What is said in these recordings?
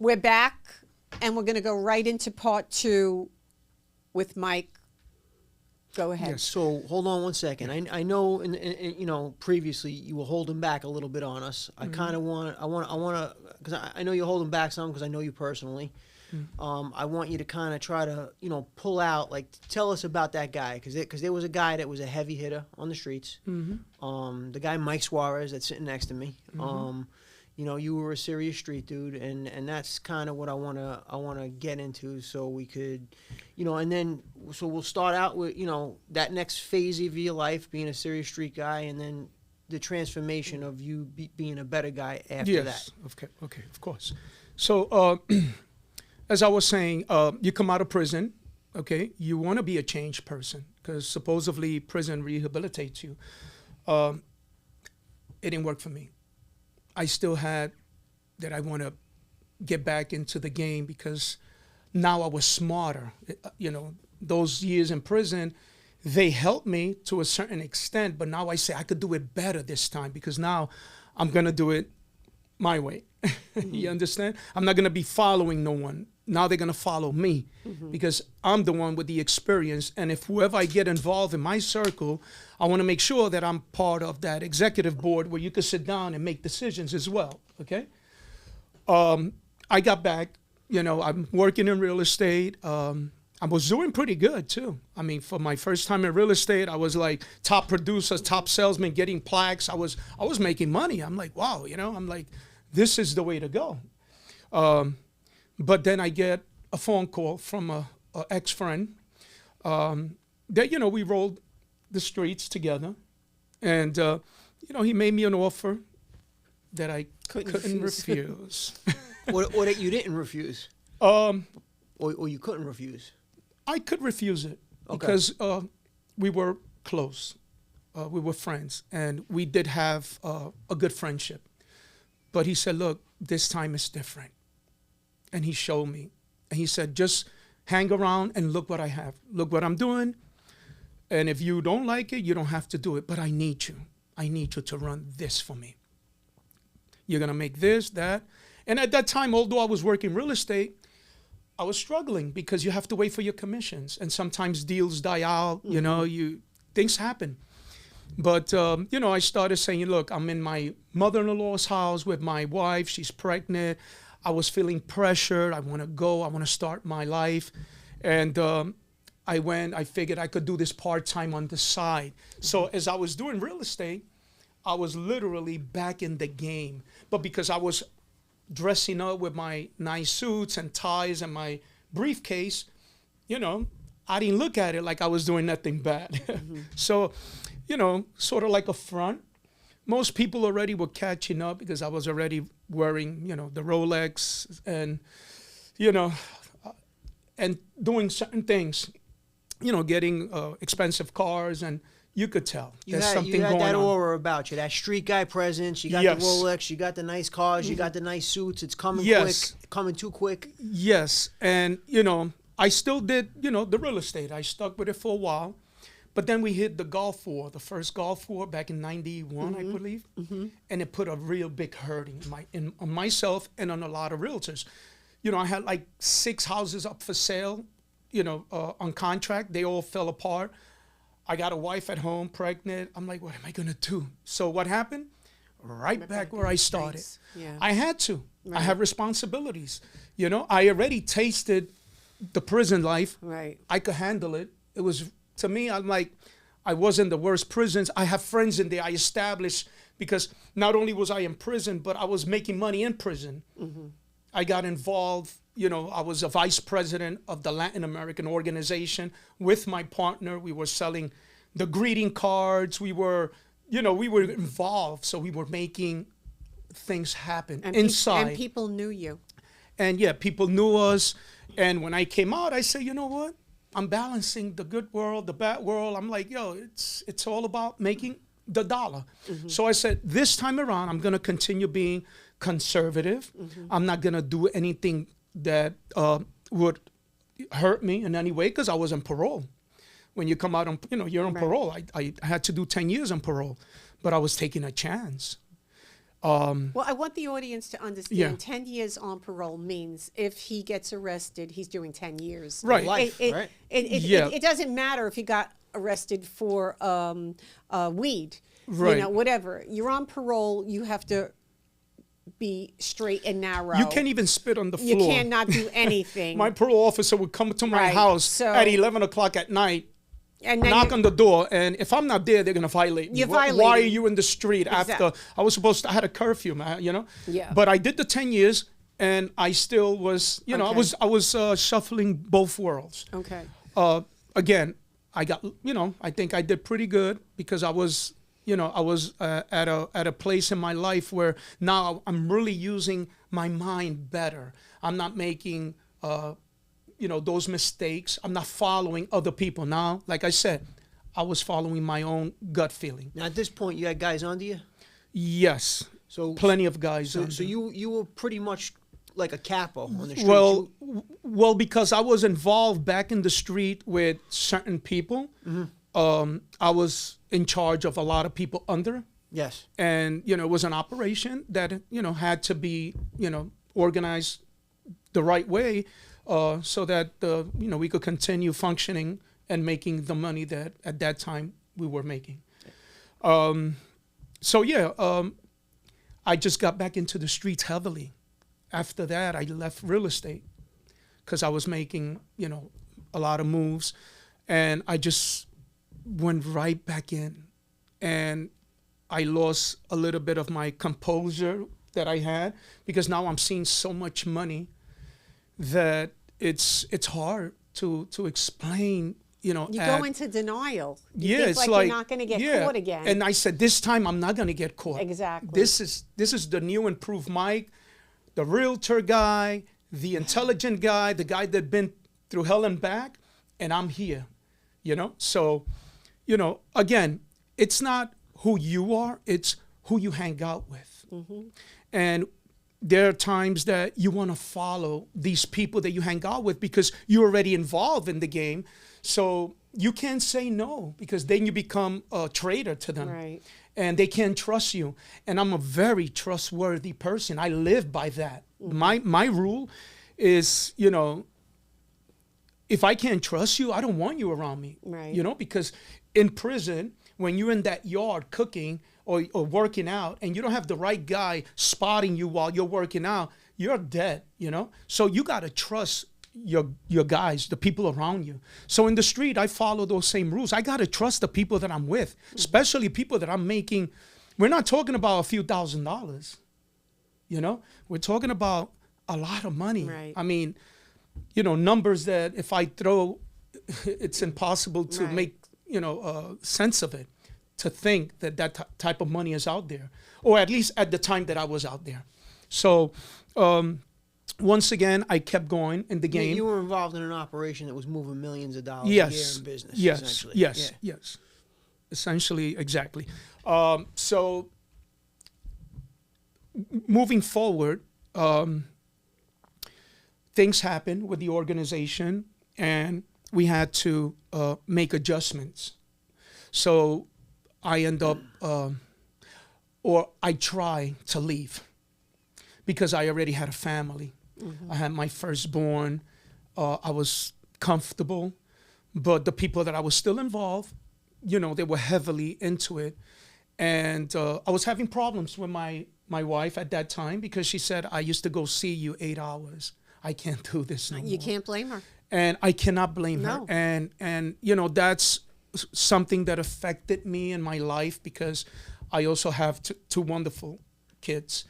We're back, and we're going to go right into part 2 with Mike. Go ahead. Yeah, so hold on one second. I know, previously you were holding back a little bit on us. I kind of want to, because I know you're holding back some because I know you personally. I want you to kind of try to, pull out, like, tell us about that guy, because there was a guy that was a heavy hitter on the streets. The guy Mike Suarez that's sitting next to me. You were a serious street dude, and that's kind of what I wanna get into, so we could, and then so we'll start out with that next phase of your life being a serious street guy, and then the transformation of you being a better guy after that. Okay, of course. So as I was saying, you come out of prison, okay, you want to be a changed person because supposedly prison rehabilitates you. It didn't work for me. I still had that I want to get back into the game because now I was smarter. Those years in prison, they helped me to a certain extent, but now I say I could do it better this time because now I'm going to do it my way. You understand? I'm not going to be following no one. Now they're going to follow me because I'm the one with the experience. And if whoever I get involved in my circle, I want to make sure that I'm part of that executive board where you can sit down and make decisions as well. Okay. I got back, I'm working in real estate. I was doing pretty good too. I mean, for my first time in real estate, I was like top producer, top salesman, getting plaques. I was making money. I'm like, wow, I'm like, this is the way to go. But then I get a phone call from a ex-friend that, we rolled the streets together. And, he made me an offer that I couldn't refuse. or that you didn't refuse? Or you couldn't refuse? I could refuse it because we were close. We were friends. And we did have a good friendship. But he said, look, this time is different. And he showed me. And he said, just hang around and look what I have. Look what I'm doing. And if you don't like it, you don't have to do it. But I need you. I need you to run this for me. You're going to make this, that. And at that time, although I was working real estate, I was struggling because you have to wait for your commissions. And sometimes deals die out. Things happen. But, I started saying, look, I'm in my mother-in-law's house with my wife. She's pregnant. I was feeling pressured. I want to go. I want to start my life. And I figured I could do this part-time on the side. So as I was doing real estate, I was literally back in the game. But because I was dressing up with my nice suits and ties and my briefcase, I didn't look at it like I was doing nothing bad. So, sort of like a front. Most people already were catching up because I was already wearing, the Rolex and, and doing certain things, getting expensive cars, and you could tell there's something going on. You had that aura about you, that street guy presence. You got the Rolex, you got the nice cars, you got the nice suits. It's coming quick, coming too quick. Yes, and, I still did, the real estate. I stuck with it for a while. But then we hit the Gulf War, the first Gulf War back in 91, I believe. And it put a real big hurt on myself and on a lot of realtors. I had like 6 houses up for sale, on contract. They all fell apart. I got a wife at home, pregnant. I'm like, what am I going to do? So what happened? Right back where I started. Yeah. I had to. Right. I have responsibilities. I already tasted the prison life. Right. I could handle it. It was... To me, I'm like, I wasn't the worst prisons. I have friends in there I established because not only was I in prison, but I was making money in prison. I got involved, I was a vice president of the Latin American organization with my partner. We were selling the greeting cards. We were involved. So we were making things happen inside. And people knew you. And people knew us. And when I came out, I said, you know what? I'm balancing the good world, the bad world. I'm like, it's all about making the dollar. So I said, this time around, I'm going to continue being conservative. I'm not going to do anything that would hurt me in any way because I was on parole. When you come out on, you're on parole. I had to do 10 years on parole, but I was taking a chance. Well, I want the audience to understand Yeah. 10 years on parole means if he gets arrested, he's doing 10 years. Right. Life, It, right? Yeah. it doesn't matter if he got arrested for weed, Right. whatever. You're on parole, you have to be straight and narrow. You can't even spit on the You floor. cannot do anything. My parole officer would come to my Right, house so- at 11 o'clock at night, and then knock you- on the door, and if I'm not there, they're gonna violate me. You're Why are violating. you in the street after Exact- I was supposed to? I had a curfew, man. Yeah. But I did the 10 years, and I still was, Okay. I was shuffling both worlds. Okay. Again, I got, I think I did pretty good because I was, at a place in my life where now I'm really using my mind better. I'm not making, those mistakes. I'm not following other people. Now, like I said, I was following my own gut feeling. Now, at this point, you had guys under you? Yes. So Plenty of guys. So, under. so you were pretty much like a capo on the street. Well, because I was involved back in the street with certain people. I was in charge of a lot of people under, Yes. and it was an operation that had to be organized the right way, so that we could continue functioning and making the money that at that time we were making. I just got back into the streets heavily. After that, I left real estate because I was making, a lot of moves, and I just went right back in, and I lost a little bit of my composure that I had because now I'm seeing so much money that it's hard to explain. You go into denial. You Yeah, think it's like you're not going to get yeah. caught again. And I said, this time I'm not going to get caught. Exactly. This is the new improved Mike, the realtor guy, the intelligent guy, the guy that been through hell and back, and I'm here. So, again, it's not who you are, it's who you hang out with. And there are times that you want to follow these people that you hang out with because you're already involved in the game. So you can't say no because then you become a traitor to them. Right. And they can't trust you. And I'm a very trustworthy person. I live by that. My rule is, if I can't trust you, I don't want you around me. Right. Because in prison, when you're in that yard cooking or working out and you don't have the right guy spotting you while you're working out, you're dead, So you got to trust your guys, the people around you. So in the street, I follow those same rules. I got to trust the people that I'm with, especially people that I'm making. We're not talking about a few $1,000s, We're talking about a lot of money. Right. I mean, numbers that if I throw, it's impossible to Right. make, sense of it, to think that type of money is out there, or at least at the time that I was out there. So, once again, I kept going in the game. You were involved in an operation that was moving millions of dollars a Yes. year in business. Yes. Essentially. Yes. Yeah. Yes. Essentially, exactly. So, moving forward, things happened with the organization, and we had to make adjustments. So, I end up, or I try to leave because I already had a family. I had my firstborn. I was comfortable, but the people that I was still involved, they were heavily into it. And I was having problems with my wife at that time because she said, I used to go see you 8 hours. I can't do this no more. You can't blame her. And I cannot blame No. her. And that's something that affected me in my life because I also have two wonderful kids.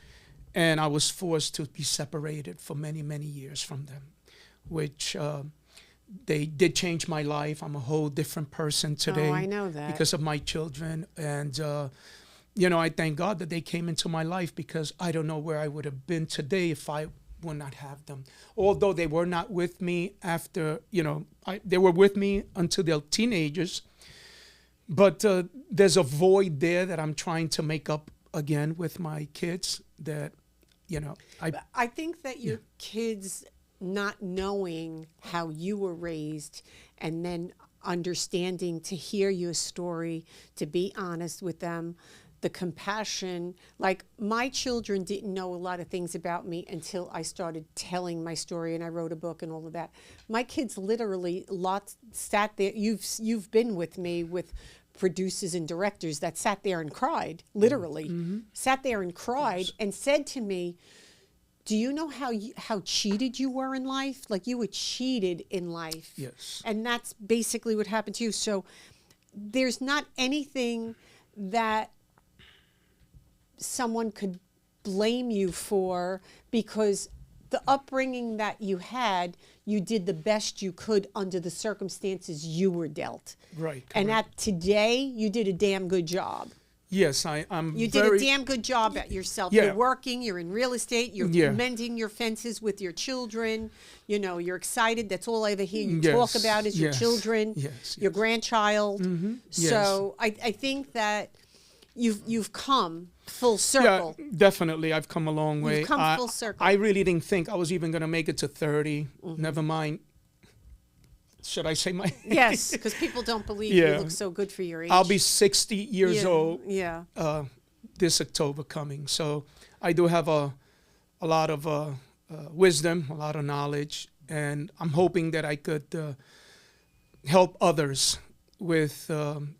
And I was forced to be separated for many, many years from them, which they did change my life. I'm a whole different person today. Oh, I know that. Because of my children. And, I thank God that they came into my life because I don't know where I would have been today if I would not have them. Although they were not with me after, they were with me until they're teenagers. But there's a void there that I'm trying to make up again with my kids that, I think that your kids not knowing how you were raised and then understanding to hear your story, to be honest with them, the compassion. Like, my children didn't know a lot of things about me until I started telling my story, and I wrote a book and all of that. My kids literally sat there. You've been with me with producers and directors that sat there and cried, literally, sat there and cried and said to me, do you know how cheated you were in life? Like, you were cheated in life. Yes. And that's basically what happened to you. So there's not anything that someone could blame you for, because the upbringing that you had, you did the best you could under the circumstances you were dealt. Right. And correct. at today, you did a damn good job. Yes, I'm You did a damn good job at yourself. Yeah. You're working, you're in real estate, you're Yeah. mending your fences with your children. You know, you're excited. That's all I ever hear you Yes, talk about is your yes, children, yes, your grandchild. yes. So I think that you've come full Yeah, circle. definitely. I've come a long way. come I, full circle. I really didn't think I was even going to make it to 30. Never mind. Should I say my? Yes, because people don't believe Yeah. you look so good for your age. I'll be 60 years yeah, old Yeah. this October coming. So I do have a lot of wisdom, a lot of knowledge, and I'm hoping that I could help others with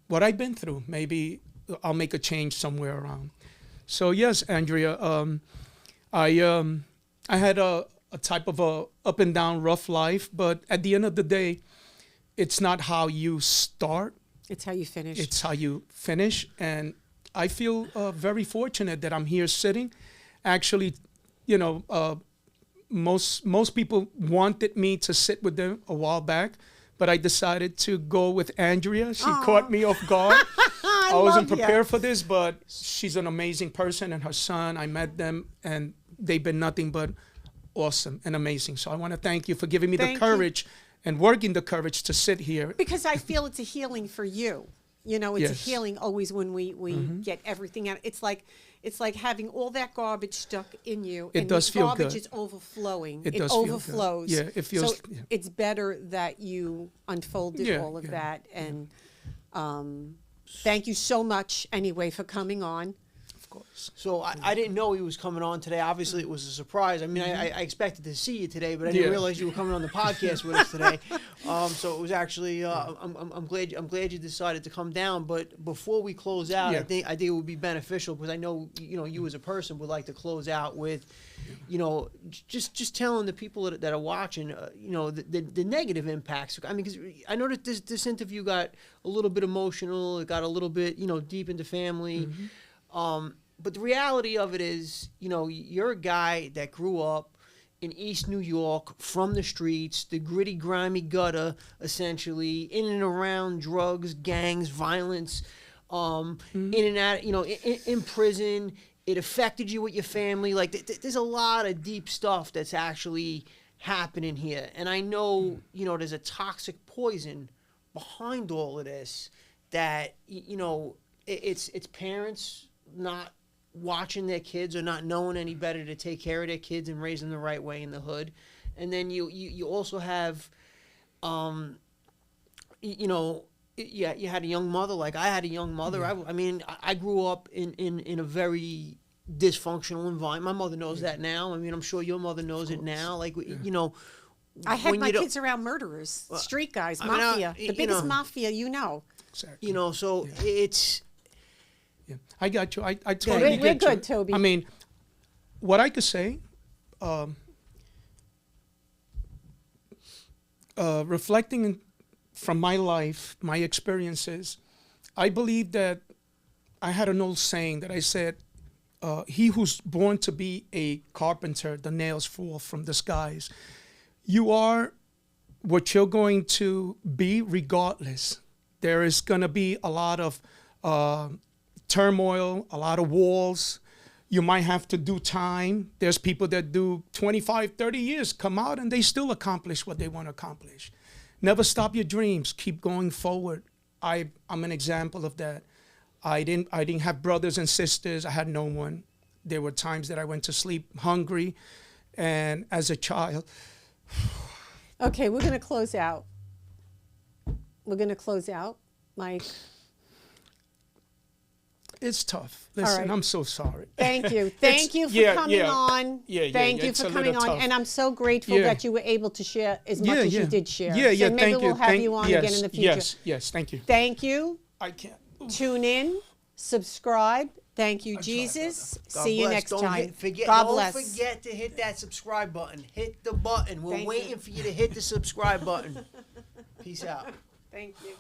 what I've been through. Maybe I'll make a change somewhere around. So yes, Andrea, I had a type of a up and down rough life, but at the end of the day, it's not how you start, It's how you finish. it's how you finish. And I feel very fortunate that I'm here sitting. Actually, you know, most people wanted me to sit with them a while back, but I decided to go with Andrea. She caught me off guard. I wasn't love ya. prepared for this, but she's an amazing person, and her son, I met them, and they've been nothing but awesome and amazing. So I want to thank you for giving me Thank the you. courage and working the courage to sit here. Because I feel it's a healing for you. You know, it's Yes. a healing always when we get everything out. It's like having all that garbage stuck in you. It and does the feel garbage good. is overflowing. It It does feel good. overflows. Yeah, it feels- So yeah. it's better that you unfolded Yeah, all of yeah, that. And thank you so much anyway for coming on. Of course. So I didn't know he was coming on today. Obviously, it was a surprise. I mean, I expected to see you today, but I didn't Yeah. realize you were coming on the podcast with us today. So it was actually I'm glad you decided to come down. But before we close out, Yeah. I think it would be beneficial, because I know you as a person would like to close out with, just telling the people that are watching, the negative impacts. I mean, because I know that this interview got a little bit emotional. It got a little bit deep into family. But the reality of it is, you're a guy that grew up in East New York, from the streets, the gritty, grimy gutter, essentially, in and around drugs, gangs, violence, in and out, in prison. It affected you with your family. Like, there's a lot of deep stuff that's actually happening here. And I know, there's a toxic poison behind all of this that, it's parents not watching their kids or not knowing any better to take care of their kids and raise them the right way in the hood. And then you also have, you had a young mother. Like, I had a young mother. I grew up in a very dysfunctional environment. My mother knows that now. I mean, I'm sure your mother knows it now. Like, I had when my you don't- kids around murderers, street guys, I mean, mafia, the you biggest know. mafia you know. Exactly. so it's. Yeah, I got you. I We're, totally we're get you. good, Toby. I mean, what I could say, reflecting from my life, my experiences, I believe that I had an old saying that I said, he who's born to be a carpenter, the nails fall from the skies. You are what you're going to be regardless. There is going to be a lot of turmoil, a lot of walls. You might have to do time. There's people that do 25, 30 years, come out, and they still accomplish what they want to accomplish. Never stop your dreams. Keep going forward. I'm an example of that. I didn't have brothers and sisters. I had no one. There were times that I went to sleep hungry, and as a child. Okay, we're going to close out. Mike. It's tough. Listen, right. I'm so sorry. Thank you. Thank you for coming on. Yeah, Thank you it's for a coming little on. tough. And I'm so grateful that you were able to share as much as you did share. Yeah, So maybe thank you. we'll have you on again in the future. Yes, thank you. Thank you. I can't. Tune in. Subscribe. Thank you, try, Jesus. God See you bless. next Don't time. Don't bless. forget to hit that subscribe button. Hit the button. We're Thank you. waiting for you to hit the subscribe button. Peace out. Thank you.